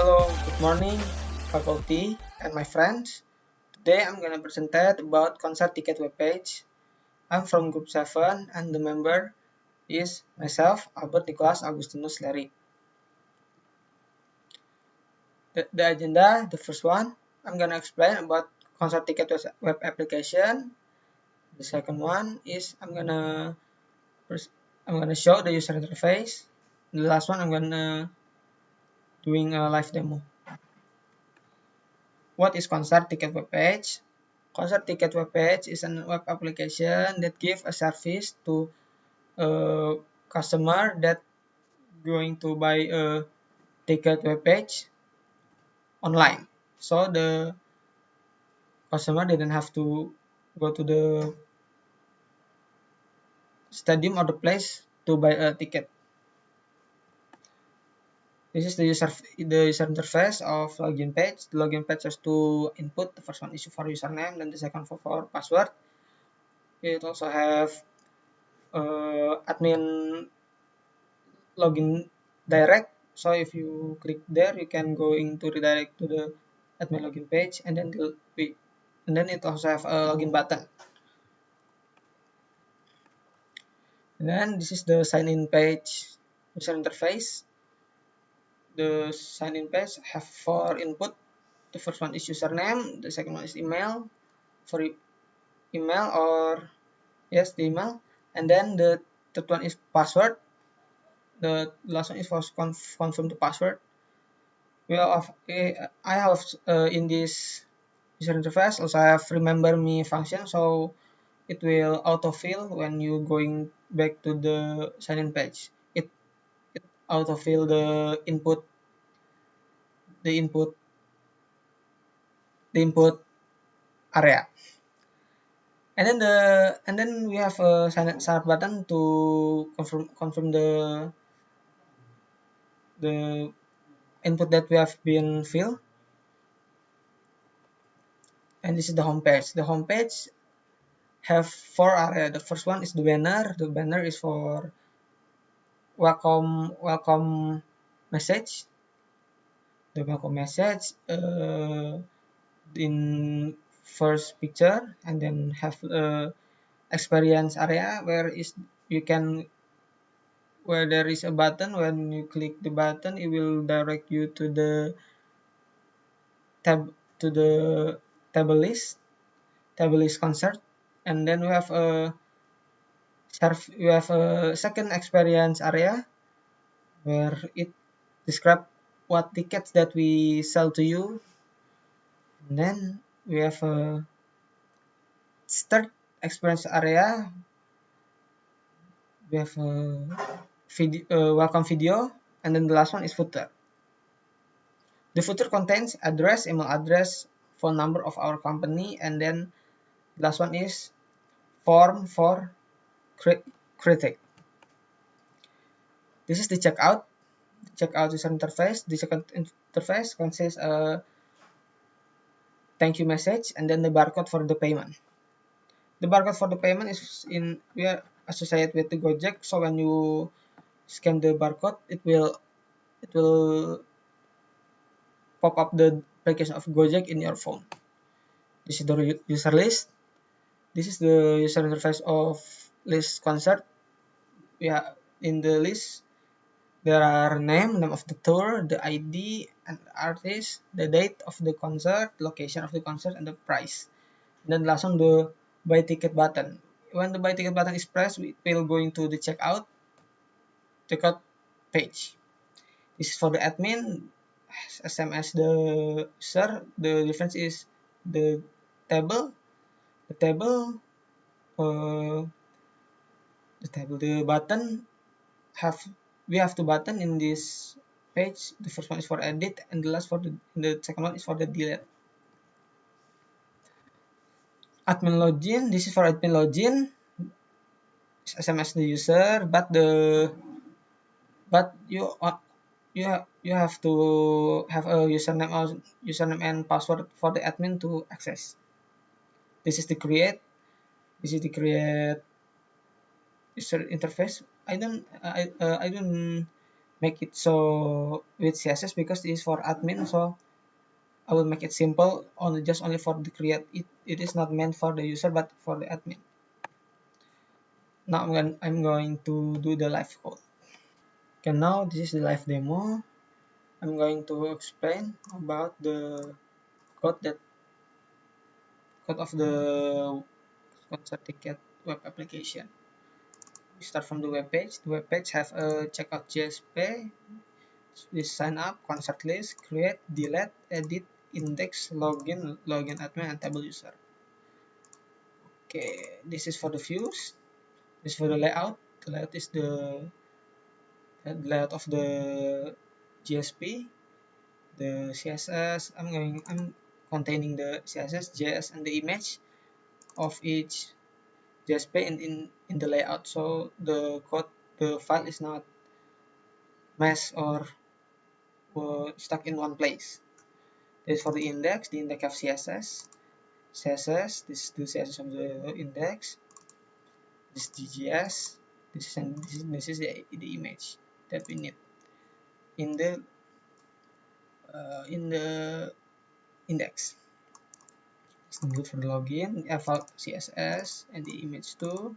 Hello, good morning, faculty and my friends. Today I'm gonna present about concert ticket webpage. I'm from Group 7 and the member is myself, Albert Nicholas Agustinus Leri. The agenda, the first one, I'm gonna explain about concert ticket web application. The second one is I'm gonna show the user interface. The last one I'm gonna doing a live demo. What is concert ticket web page? Concert ticket web page is a web application that gives a service to a customer that going to buy a ticket web page online. So the customer didn't have to go to the stadium or the place to buy a ticket. This is the user interface of login page. The login page has two input. The first one is for username, and the second for password. It also have admin login direct. So if you click there, you can go into redirect to the admin login page, and then it also have a login button. And then this is the sign in page user interface. The sign in page have four input. The first one is username, the second one is email for email or yes, the email, and then the third one is password. The last one is for confirm the password. I have in this user interface also have remember me function, so it will autofill when you going back to the sign in page. It autofill the input the input area. And then we have a sign up button to confirm the input that we have been filled. And this is the home page. The home page have four area. The first one is the banner. The banner is for welcome message. The welcome message in first picture, and then have experience area where there is a button. When you click the button, it will direct you to the table list concert. And then we have a second experience area where it describe what tickets that we sell to you. And then we have a third experience area. We have a welcome video, and then the last one is footer. The footer contains address, email address, phone number of our company, and then the last one is form for critic. This is the checkout user interface. The checkout interface consists a thank you message and then the barcode for the payment. The barcode for the payment is we are associated with the Gojek, so when you scan the barcode, it will pop up the application of Gojek in your phone. This is the user list. This is the user interface of list concert. In the list there are name of the tour, the ID and the artist, the date of the concert, location of the concert, and the price. And then last one, the buy ticket button. When the buy ticket button is pressed, it will go into the checkout page. This is for the admin. Same as the user. The difference is the table. Uh, the button we have two button in this page. The first one is for edit, and the second one is for the delete. Admin login. This is for admin login. SMS the user, but you have to have a username and password for the admin to access. This is the create user interface. I don't make it so with CSS because this is for admin, so I will make it simple, only for the create. It is not meant for the user but for the admin. Now I'm going to do the live code. Okay, now this is the live demo. I'm going to explain about the code that code of the concert ticket web application. We start from the web page. The web page have a checkout JSP. We sign up, concert list, create, delete, edit, index, login, admin, and table user. Okay, this is for the views. This is for the layout. The layout is the layout of the JSP. The CSS. I'm containing the CSS, JS, and the image of each JSP in the layout. So the file is not mess or stuck in one place. This is for the index of CSS. This is the CSS of the index. This GGS. This is the image that we need in the index. It's good for the login, default CSS, and the image too.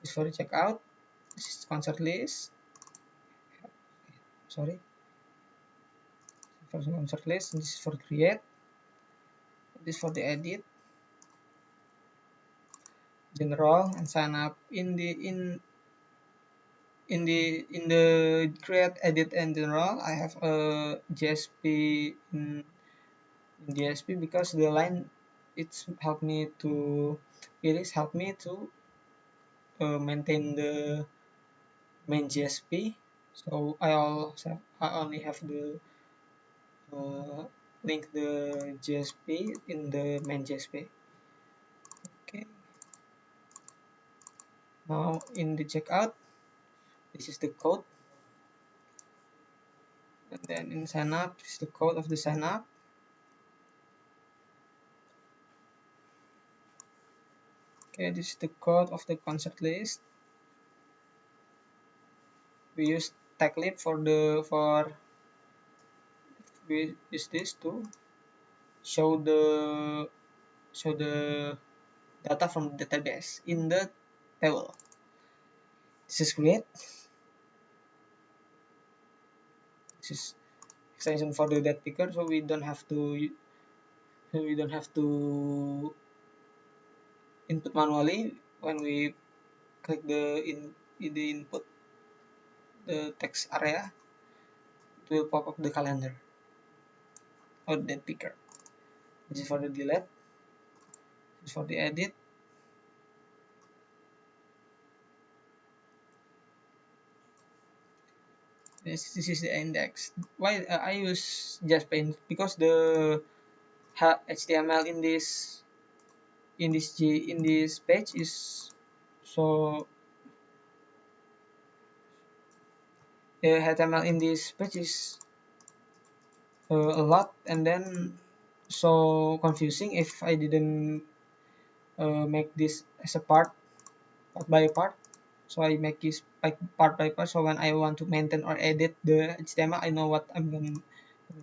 This is for the checkout. This is concert list. Sorry. For the concert list. This is for create. This is for the edit. General and sign up in the create, edit, and general. I have a JSP in JSP because the line it's helped me to maintain the main JSP. So I only have the link the JSP in the main JSP. Okay. Now in the checkout, this is the code, and then in sign up, this is the code of the sign up. Okay, this is the code of the concert list. We use taglib we use this to show the data from the database in the table. This is great. This is extension for the date picker, so we don't have to input manually. When we click in the input the text area, it will pop up the calendar or date picker. This is for the delete. This is for the edit. This is the index. Why I use JSP? Because the HTML in this page is so the HTML in this page is a lot, and then so confusing if I didn't make this as a part by part. So I make this part by part, so when I want to maintain or edit the HTML, I know what I'm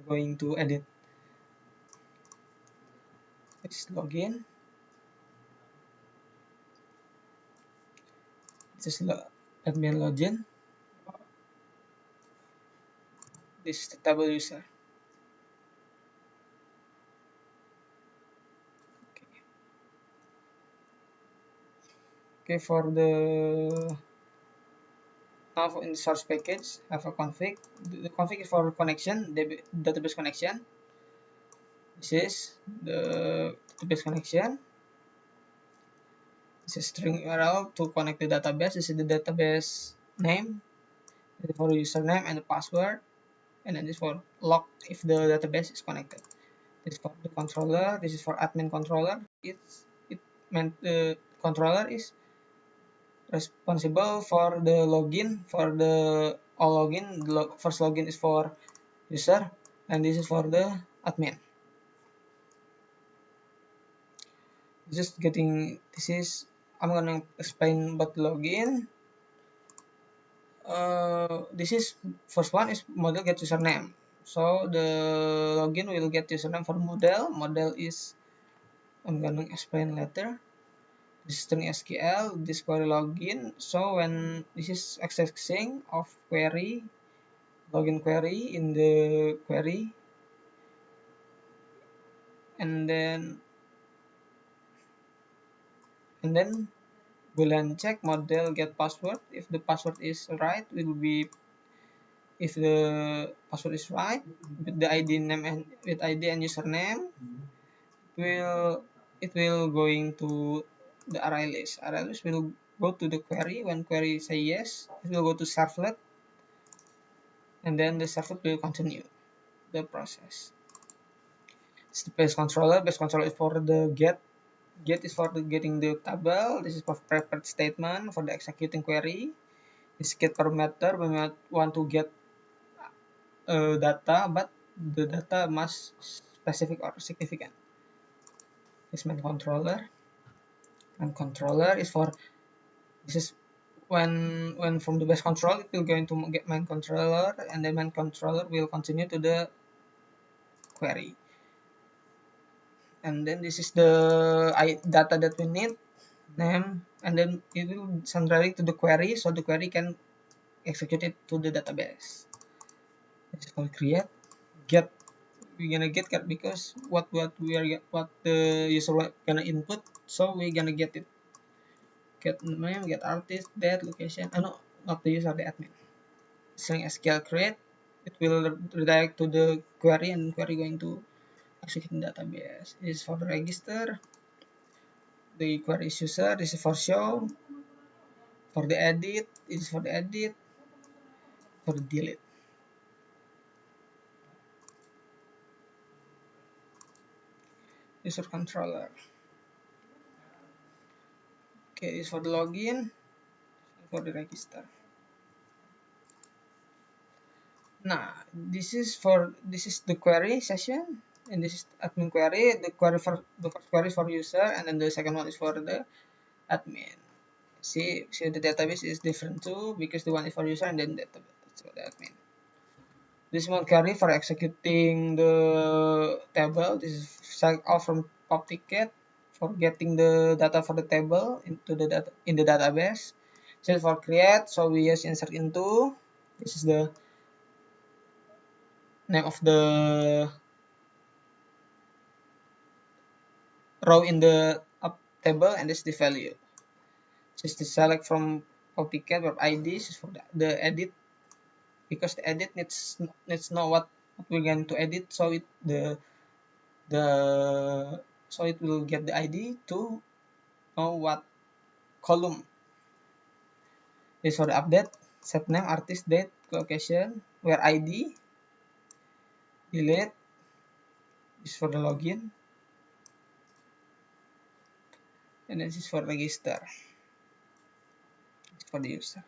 going to edit. Let's login. This is admin login. This is the table user. Okay, for the now in the source package, have a config. The config is for connection, database connection. This is the database connection. This is string URL to connect the database. This is the database name. This is for the username and the password. And then this for log if the database is connected. This is for the controller. This is for admin controller. It meant the controller is responsible for the login. For the all login, the first login is for user, and this is for the admin. I'm gonna explain about login. This is first one is model get username. So the login will get username for model. Model is, I'm gonna explain later. This is string SQL, this query login. So when this is accessing of query, login query in the query, and then boolean check model get password. If the password is right, will be, if the password is right with the ID name and with ID and username, will it will going to the array list. Array list will go to the query. When query say yes, it will go to servlet, and then the servlet will continue the process. It's the base controller. Base controller is for the get. Get is for the getting the table. This is for prepared statement for the executing query. This get parameter when we want to get data, but the data must specific or significant. This main controller. And controller is for, this is when from the base control it will going to get main controller, and then main controller will continue to the query. And then this is the data that we need, name, and then it will send directly to the query, so the query can execute it to the database. It's called create. Get, we're gonna get because what we are what the user gonna input, so we're gonna get it. Get name, get artist, date, location. No, not the user, the admin. String SQL create, it will redirect to the query, and query going to execute in database. This is for the register. The query is user. This is for show. For the edit, it is for the edit. For the delete. User controller. Okay, this is for the login. For the register. Nah, this is the query session, and this is admin query. The first query is for user, and then the second one is for the admin. See the database is different too, because the one is for user and then database for the admin. This one query for executing the table. This is select all from pop ticket for getting the data for the table into the data in the database. So for create, so we use insert into. This is the name of the row in the up table, and this is the value. Just to select from copycat or IDs for the edit, because the edit needs know what we're going to edit, so the so it will get the ID to know what column. This for the update, set name, artist, date, location, where ID, delete. This for the login, and this is for register. This for the user.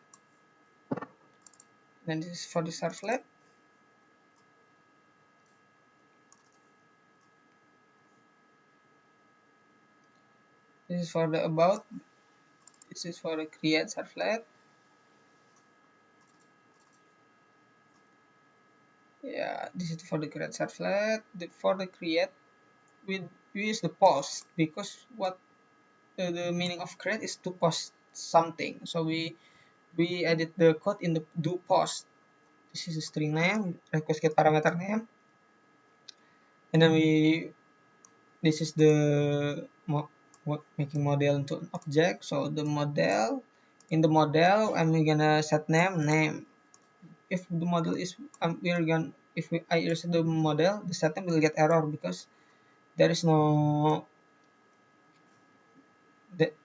Then this is for the servlet. This is for the about. This is for the create servlet. Yeah, this is for the create servlet. For the create, we use the post, because what the meaning of create is to post something. So we edit the code in the do post. This is a string name, request get parameter name, and then this is the making model into an object. So the model, in the model, and we're gonna set name. If the model is we're gonna, if I use the model, the set name will get error, because there is no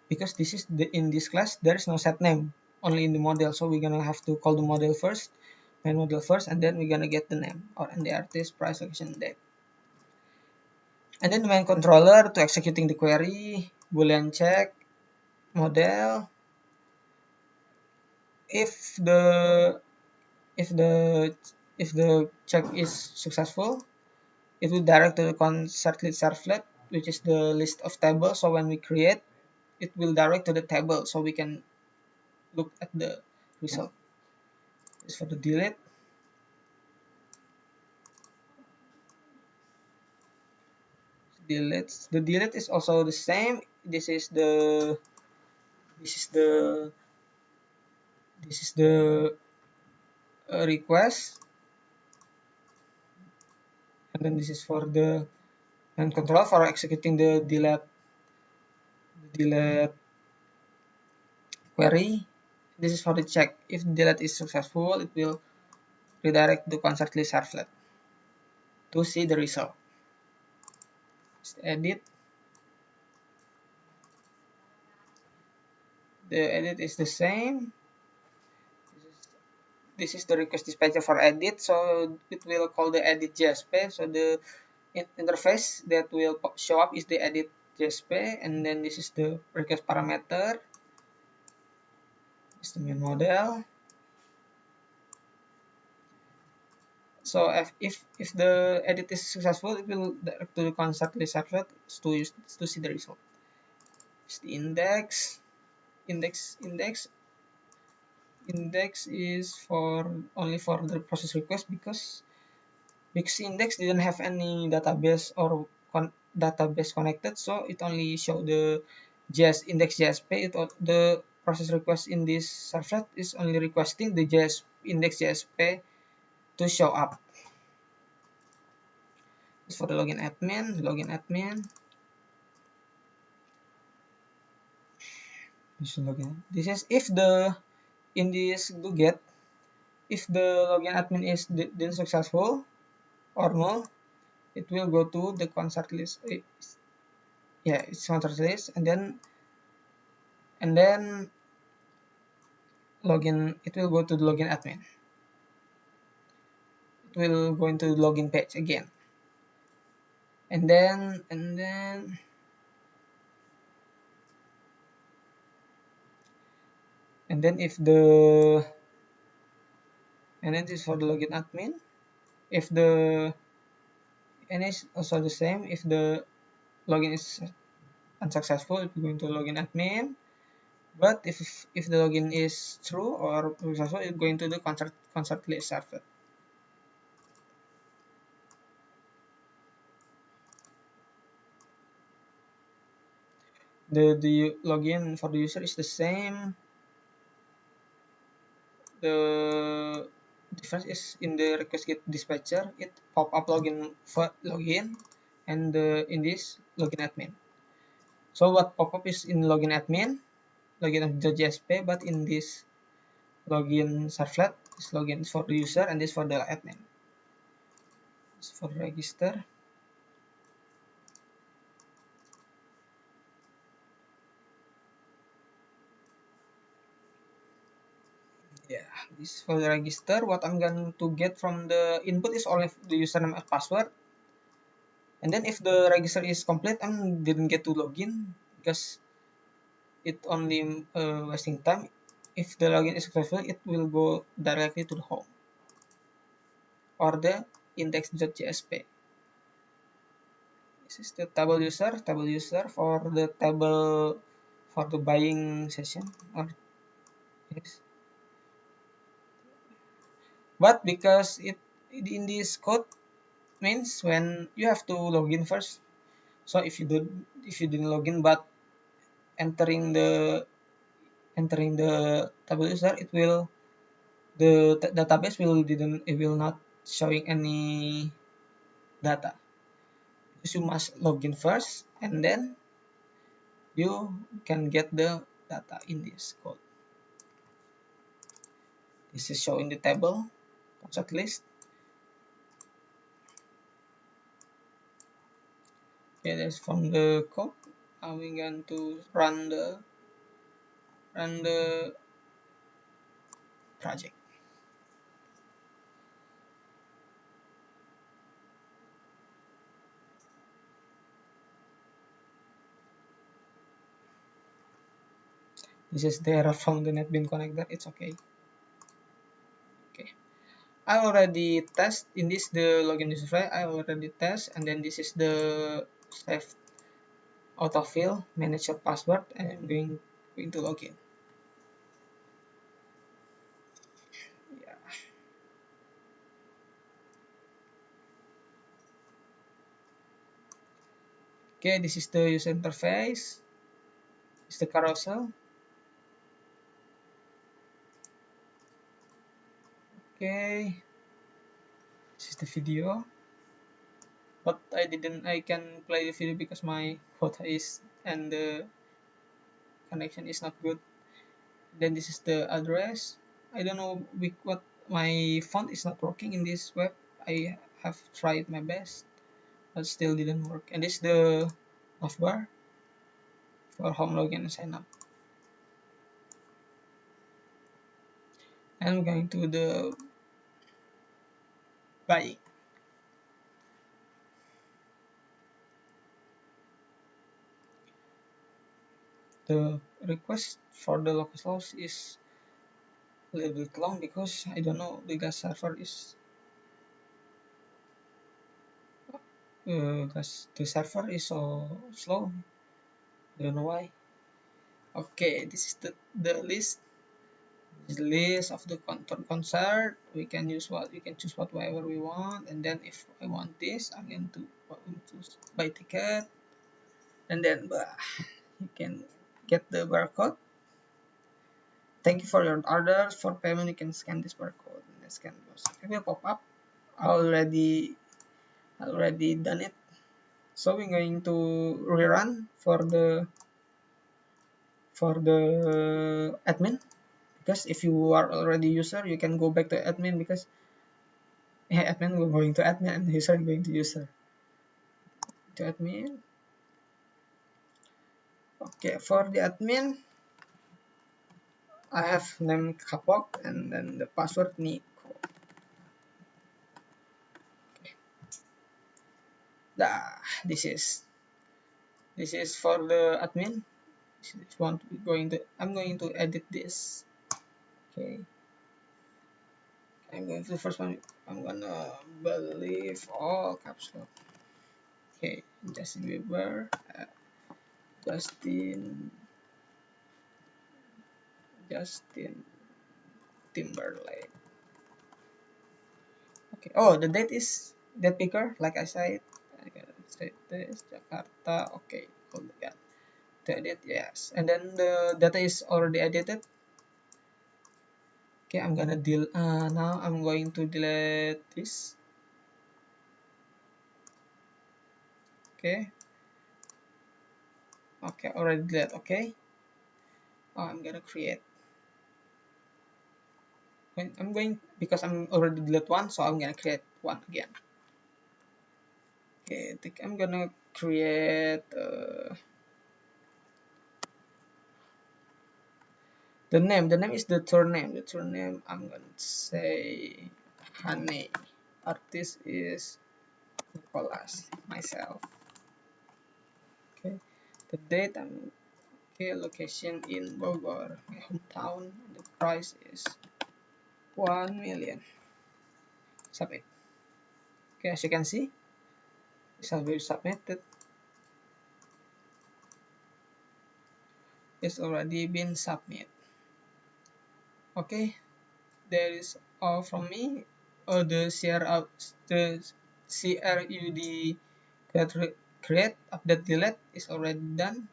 because this is in this class there is no set name, only in the model. So we're gonna have to call the model first, main model first, and then we're gonna get the name, or and the artist, price, location, date. And then the main controller to executing the query, boolean check, model. If the if the if the check is successful, it will direct to the concert list servlet, which is the list of tables. So when we create, it will direct to the table, so we can look at the result. This for the delete. The delete is also the same. This is the this is the request, and then this is for the and control for executing the delete query. This is for the check. If delete is successful, it will redirect to concert list servlet to see the result. Just edit. The edit is the same. This is the request dispatcher for edit, so it will call the edit JSP. So the interface that will show up is the edit JSP, and then this is the request parameter. This is the main model. So if the edit is successful, it will direct to the concert list servlet to see the result. It's the index. Index is for only for the process request because index didn't have any database or database connected, so it only show the index JSP. The process request in this servlet is only requesting the index JSP to show up. This for the login admin. This is if the in this get, if the login admin is then successful or null, it will go to the concert list. Yeah, it's concert list, and then login. It will go to the login admin. It will go into the login page again, and then if the and then this is for the login admin. If the and it's also the same. If the login is unsuccessful, it will go into login admin. But if the login is true or successful, it's going to the concert list server. The login for the user is the same. The difference is in the request get dispatcher, it pop up login for login, and in this login admin. So what pop up is in login admin, login.jsp, but in this login servlet, this login is for the user and this for the admin. This for register. Yeah, this for the register. What I'm going to get from the input is only the username and password. And then if the register is complete, I didn't get to login because it only wasting time. If the login is successful, it will go directly to the home or the index.jsp. This is the table user for the table for the buying session or yes. But because it in this code means when you have to login first. So if you didn't login but entering the table user, it will the database will not showing any data. So you must login first, and then you can get the data in this code. This is showing the table concept list. Okay, that's from the code. Now we're going to run the project. This is the error from the NetBeans connector. It's okay. Okay. I already test in this the login user file. I already test, and then this is the save autofill manage your password, and I'm going to login. Yeah. Okay, this is the user interface. It's the carousel. Okay, this is the video. But I can play the video because my quota is and the connection is not good. Then this is the address. I don't know what my font is not working in this web. I have tried my best, but still didn't work. And this is the navbar for home login and sign up. And I'm going to the buying. The request for the localhost is a little bit long because I don't know, the gas server is the server is so slow. I don't know why. Okay, this is the list. This list of the concert. We can use what we can choose whatever we want, and then if I want this, I'm going to buy ticket, and then you can get the barcode. Thank you for your order. For payment, you can scan this barcode. And then scan those. It will pop up. Already done it. So we're going to rerun for the admin, because if you are already user, you can go back to admin, because admin will going to admin and user going to user. To admin. Okay, for the admin, I have name Kapok and then the password Nico. Okay. This is for the admin. If you want to I'm going to edit this. Okay. I'm going to the first one. I'm gonna believe all caps lock. Okay, Justin Bieber, Justin Justin Timberlake. Okay. Oh, the date is date picker, like I said. I gotta say this Jakarta. Okay. Oh, yeah. To edit, yes. And then the data is already edited. Okay, I'm gonna now I'm going to delete this. Okay. Okay, already delete. Okay. Oh, I'm gonna create. I'm going because I'm already delete one, so I'm gonna create one again. Okay, I think I'm gonna create the name. The name is the surname. The surname I'm gonna say Honey. Artist is Nicholas. Myself. Okay. The date I'm okay. Location in Bogor, my hometown. The price is 1 million. Submit. Okay, as you can see, this has been submitted. It's already been submitted. Okay, that is all from me. The CRUD create update delete is already done.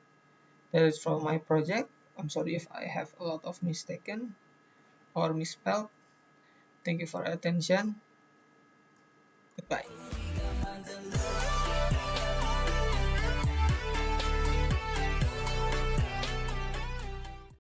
That is from my project. I'm sorry if I have a lot of mistaken or misspelled. Thank you for attention. Goodbye.